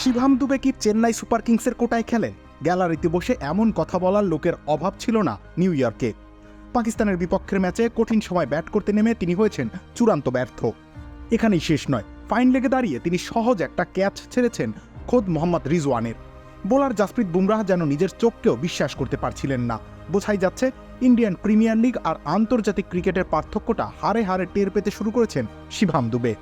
শিভাম দুবে কি চেন্নাই সুপার কিংসের কোটায় খেলেন? গ্যালারিতে বসে এমন কথা বলার লোকের অভাব ছিল না নিউ ইয়র্কে। পাকিস্তানের বিপক্ষের ম্যাচে কঠিন সময় ব্যাট করতে নেমে তিনি হয়েছেন চূড়ান্ত ব্যর্থ। এখানেই শেষ নয়, ফাইন লেগে দাঁড়িয়ে তিনি সহজ একটা ক্যাচ ছেড়েছেন খোদ মোহাম্মদ রিজওয়ানের। বোলার জাসপ্রীত বুমরাহ যেন নিজের চোখকেও বিশ্বাস করতে পারছিলেন না। বোঝাই যাচ্ছে ইন্ডিয়ান প্রিমিয়ার লিগ আর আন্তর্জাতিক ক্রিকেটের পার্থক্যটা হারে হারে টের পেতে শুরু করেছেন শিভাম দুবে।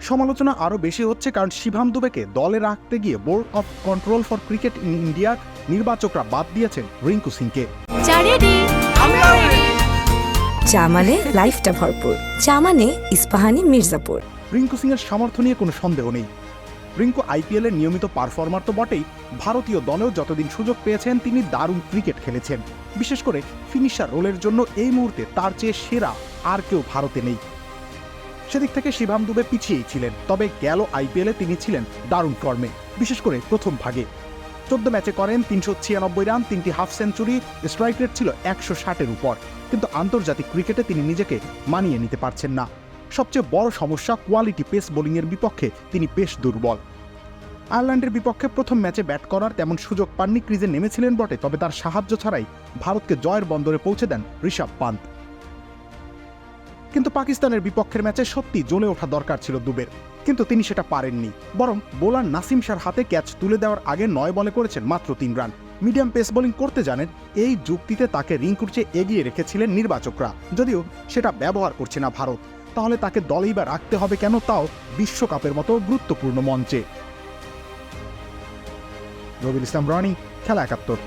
সমালোচনা আরও বেশি হচ্ছে কারণ শিভাম দুবেকে দলে রাখতে গিয়ে board of control for cricket in ইন্ডিয়ার নির্বাচকরা বাদ দিয়েছেন রিঙ্কু সিংকে। চা মানে লাইফটা ভরপুর, চা মানে ইস্পাহানি মির্জাপুর। রিঙ্কু সিংয়ের সামর্থ্য নিয়ে কোনো সন্দেহ নেই। রিঙ্কু আইপিএলের নিয়মিত পারফর্মার তো বটেই, ভারতীয় দলেও যতদিন সুযোগ পেয়েছেন তিনি দারুণ ক্রিকেট খেলেছেন। বিশেষ করে ফিনিশার রোলের জন্য এই মুহূর্তে তার চেয়ে সেরা আর কেউ ভারতে নেই। সেদিক থেকে শিভাম দুবে পিছিয়েই ছিলেন, তবে গেল আইপিএলে তিনি ছিলেন দারুণ ফর্মে, বিশেষ করে প্রথম ভাগে। 14 ম্যাচে করেন 396 রান, 3টি হাফ সেঞ্চুরি, স্ট্রাইক রেট ছিল 160-এর উপর। কিন্তু আন্তর্জাতিক ক্রিকেটে তিনি নিজেকে মানিয়ে নিতে পারছেন না। সবচেয়ে বড় সমস্যা, কোয়ালিটি পেস বোলিংয়ের বিপক্ষে তিনি বেশ দুর্বল। আয়ারল্যান্ডের বিপক্ষে প্রথম ম্যাচে ব্যাট করার তেমন সুযোগ পাননি, ক্রিজে নেমেছিলেন বটে, তবে তার সাহায্য ছাড়াই ভারতকে জয়ের বন্দরে পৌঁছে দেন ঋষভ পান্ত। কিন্তু পাকিস্তানের বিপক্ষের ম্যাচে সত্যি জ্বলে ওঠা দরকার ছিল দুবের, কিন্তু তিনি সেটা পারেননি। বরং বোলার নাসিম শাহর হাতে ক্যাচ তুলে দেওয়ার আগে 9 বলে করেছেন মাত্র 3 রান। মিডিয়াম পেস বোলিং করতে জানেন, এই যুক্তিতে তাকে রিঙ্কুর চেয়ে এগিয়ে রেখেছিলেন নির্বাচকরা। যদিও সেটা ব্যবহার করছে না ভারত, তাহলে তাকে দলেই বা রাখতে হবে কেন, তাও বিশ্বকাপের মতো গুরুত্বপূর্ণ মঞ্চে। রবিউল ইসলাম রনি, খেলা 71।